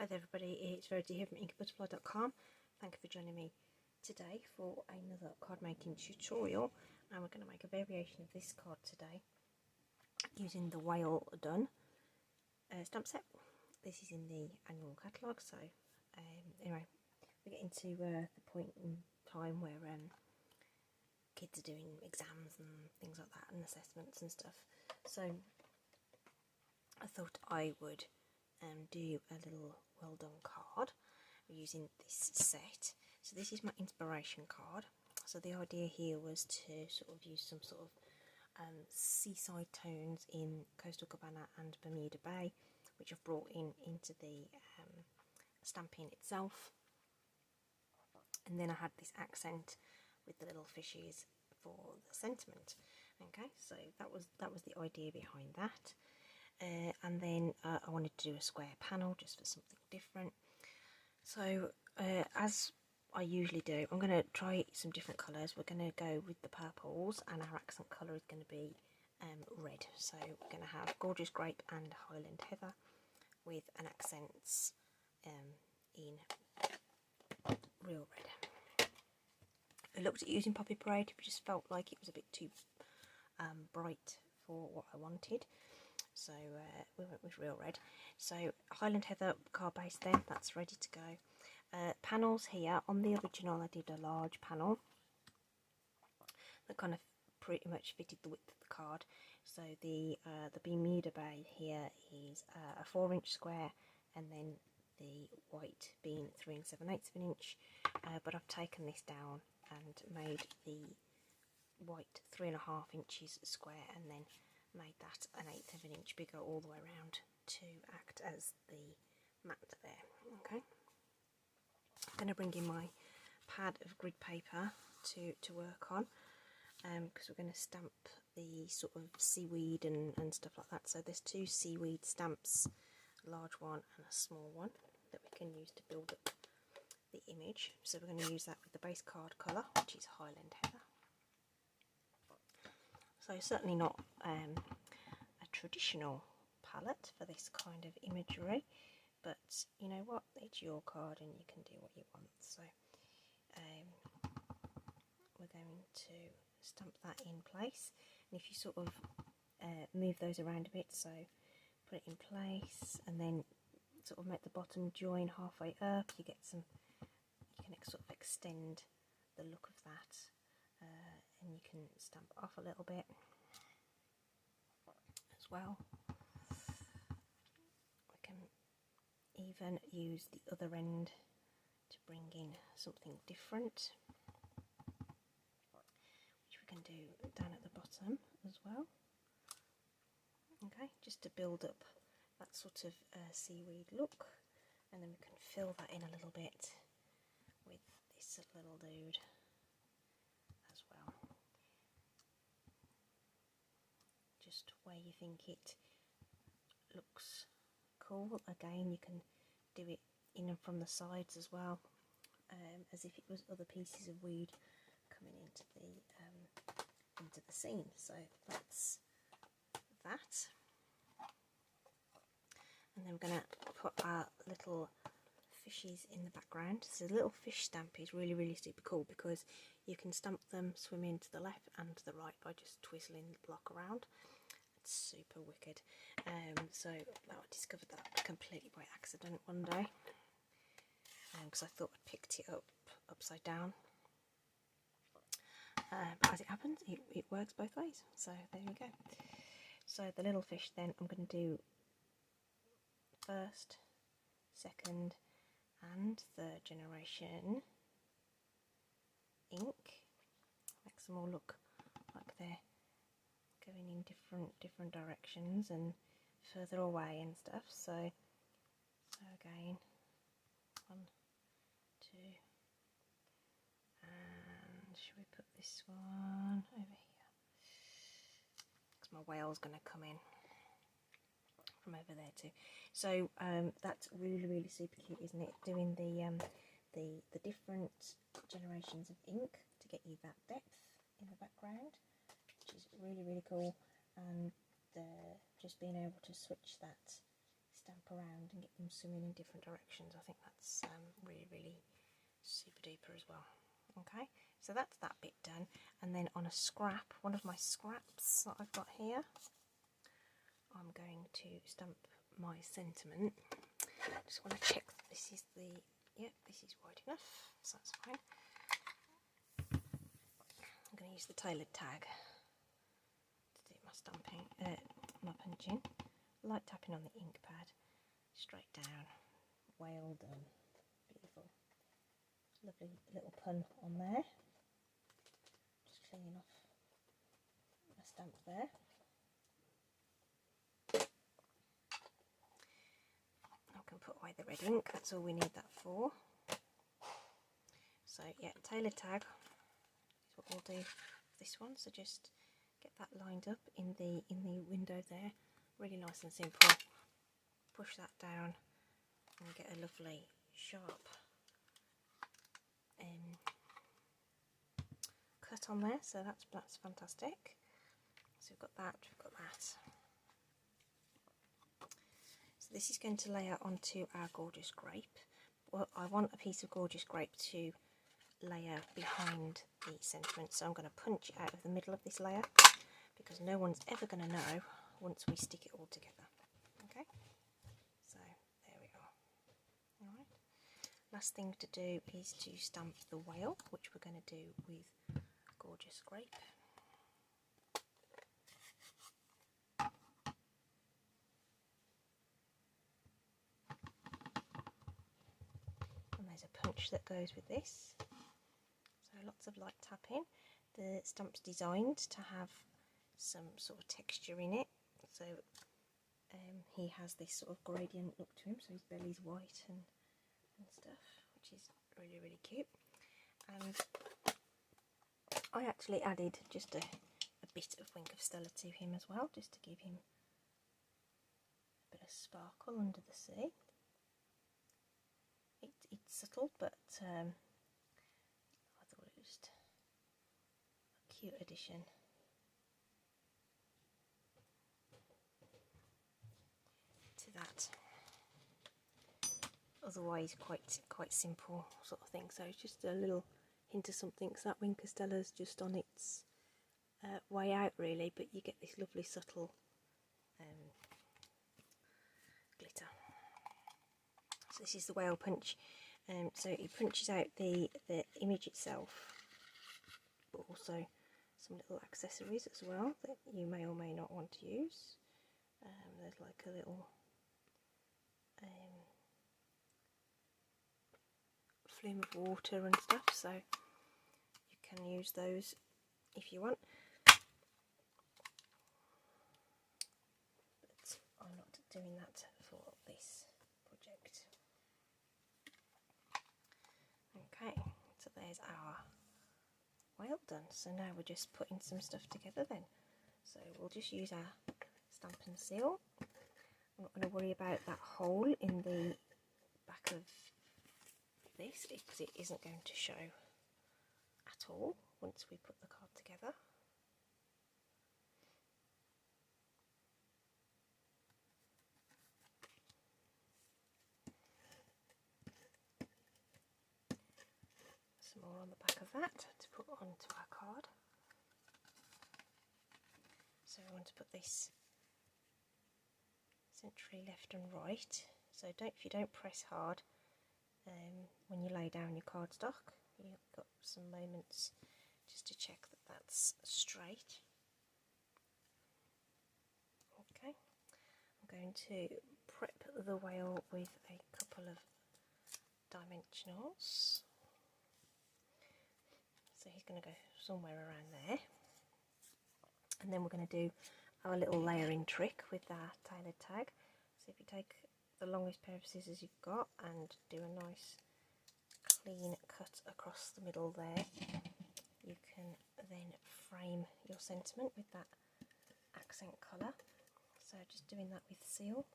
Hi there everybody, it's Verity here from inkybutterfly.com. Thank you for joining me today for another card making tutorial, and we're going to make a variation of this card today using the Whale Done stamp set. This is in the annual catalogue, so anyway, we're getting to the point in time where kids are doing exams and things like that and assessments and stuff, so I thought I would do a little well done card using this set. So this is my inspiration card. So the idea here was to sort of use some sort of seaside tones in Coastal Cabana and Bermuda Bay, which I've brought into the stamping itself, and then I had this accent with the little fishes for the sentiment. Okay, so that was the idea behind that. And then I wanted to do a square panel just for something different. So as I usually do, I'm going to try some different colours. We're going to go with the purples, and our accent colour is going to be red. So we're going to have Gorgeous Grape and Highland Heather with an accents in real red. I looked at using Poppy Parade, but just felt like it was a bit too bright for what I wanted. So we went with real red. So Highland Heather card base then, that's ready to go. Panels here, on the original I did a large panel that kind of pretty much fitted the width of the card. So the Bermuda Bay here is a 4-inch square, and then the white being 3 7/8 of an inch. But I've taken this down and made the white 3.5 inches square, and then made that 1/8 of an inch bigger all the way around to act as the mat there. Okay, I'm going to bring in my pad of grid paper to work on, because we're going to stamp the sort of seaweed and stuff like that. So there's 2 seaweed stamps, a large one and a small one, that we can use to build up the image. So we're going to use that with the base card colour, which is Highland Heather. So certainly not a traditional palette for this kind of imagery, but you know what, it's your card and you can do what you want. So we're going to stamp that in place, and if you sort of move those around a bit, so put it in place and then sort of make the bottom join halfway up, you get some, you can sort of extend the look of that. And you can stamp off a little bit as well. We can even use the other end to bring in something different, which we can do down at the bottom as well. Okay, just to build up that sort of seaweed look, and then we can fill that in a little bit with this little dude as well. Just where you think it looks cool. Again, you can do it in and from the sides as well, as if it was other pieces of weed coming into the scene. So that's that. And then we're going to put our little fishes in the background. So the little fish stamp is really super cool, because you can stamp them swimming to the left and to the right by just twizzling the block around. It's super wicked. So I discovered that completely by accident one day, because I thought I'd picked it up upside down, but as it happens it works both ways, so there you go. So the little fish then, I'm going to do first, second and third generation ink. Makes them all look like they're going in different directions and further away and stuff. So again, 1, 2, and should we put this one over here? Because my whale's going to come in from over there too. So that's really super cute, isn't it? Doing the different generations of ink to get you that depth in the background, which is really cool. And just being able to switch that stamp around and get them swimming in different directions. I think that's really, really super duper as well. Okay, so that's that bit done. And then on a scrap, one of my scraps that I've got here, I'm going to stamp my sentiment. Just want to check that this is the, yeah, this is wide enough, so that's fine. I'm going to use the tailored tag to do my stamping, my punching. Light tapping on the ink pad, straight down, well done, beautiful. Lovely little pun on there. Just cleaning off my stamp there. I can put away the red ink, that's all we need that for. So yeah, tailored tag is what we'll do for this one. So just get that lined up in the window there, really nice and simple. Push that down and get a lovely sharp cut on there. So that's fantastic. So we've got that, we've got that. So this is going to lay out onto our gorgeous grape. Well, I want a piece of gorgeous grape to layer behind the sentiment, so I'm going to punch it out of the middle of this layer because no one's ever going to know once we stick it all together. Okay, so there we are. Alright, last thing to do is to stamp the whale, which we're going to do with gorgeous grape. And there's a punch that goes with this. So lots of light tapping. The stamp's designed to have some sort of texture in it. So he has this sort of gradient look to him, so his belly's white and stuff, which is really, really cute. And I actually added just a bit of Wink of Stella to him as well, just to give him a bit of sparkle under the sea. It's subtle, but I thought it was just a cute addition. To that otherwise quite simple sort of thing. So it's just a little hint of something. So that Wink of Stella's just on its way out really, but you get this lovely subtle glitter. So this is the whale punch. So it punches out the image itself, but also some little accessories as well that you may or may not want to use. There's like a little flume of water and stuff, so you can use those if you want. But I'm not doing that for this project. Okay, so there's our whale done. So now we're just putting some stuff together then. So we'll just use our Stampin' Seal. I'm not going to worry about that hole in the back of this because it isn't going to show at all once we put the card together. Some more on the back of that to put onto our card. So we want to put this centrally left and right. So if you don't press hard when you lay down your cardstock, you've got some moments just to check that that's straight. Okay, I'm going to prep the whale with a couple of dimensionals. So he's going to go somewhere around there. And then we're going to do our little layering trick with our tailored tag. So if you take the longest pair of scissors you've got and do a nice clean cut across the middle there, you can then frame your sentiment with that accent colour. So just doing that with seal,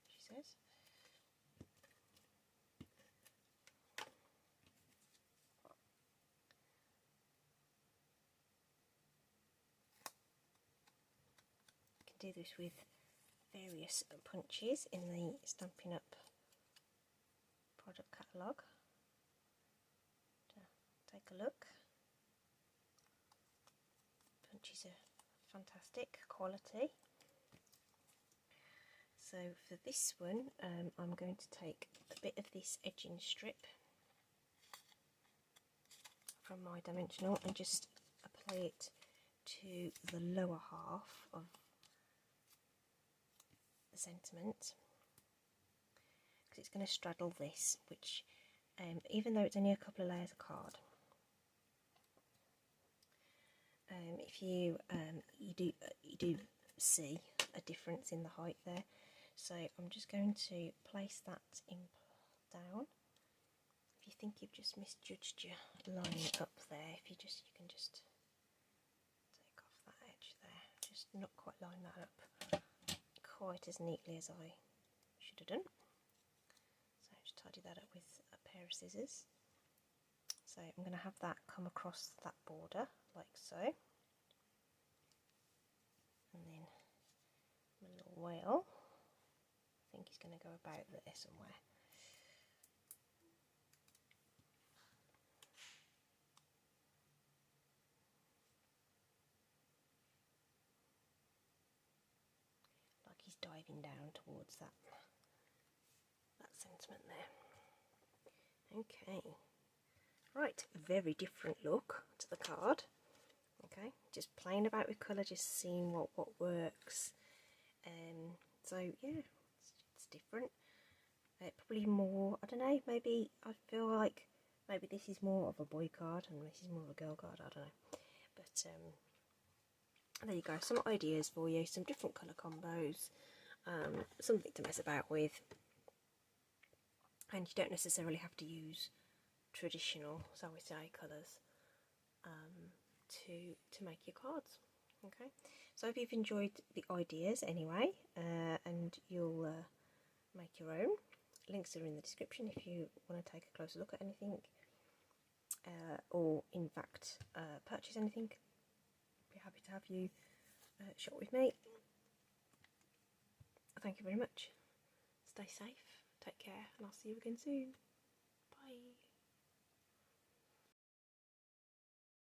she says. You can do this with various punches in the Stampin' Up product catalogue. Take a look. Punches are fantastic quality. So for this one, I'm going to take a bit of this edging strip from my dimensional and just apply it to the lower half of the sentiment, because it's going to straddle this, which even though it's only a couple of layers of card, if you do see a difference in the height there. So I'm just going to place that in down. If you think you've just misjudged your line up there, you can just take off that edge there. Just not quite line that up quite as neatly as I should have done. So just tidy that up with a pair of scissors. So I'm going to have that come across that border like so, and then my little whale, I think he's going to go about there somewhere. Like he's diving down towards that sentiment there. Okay, right, very different look to the card. Okay, just playing about with colour, just seeing what works. So yeah, it's different. Probably more, I don't know, maybe I feel like maybe this is more of a boy card and this is more of a girl card, I don't know. But there you go, some ideas for you, some different colour combos, something to mess about with. And you don't necessarily have to use traditional, shall we say, colours to make your cards. Okay, so I hope you've enjoyed the ideas anyway, and you'll make your own. Links are in the description if you want to take a closer look at anything, or in fact purchase anything. I'd be happy to have you shop with me. Thank you very much. Stay safe, take care, and I'll see you again soon. Bye.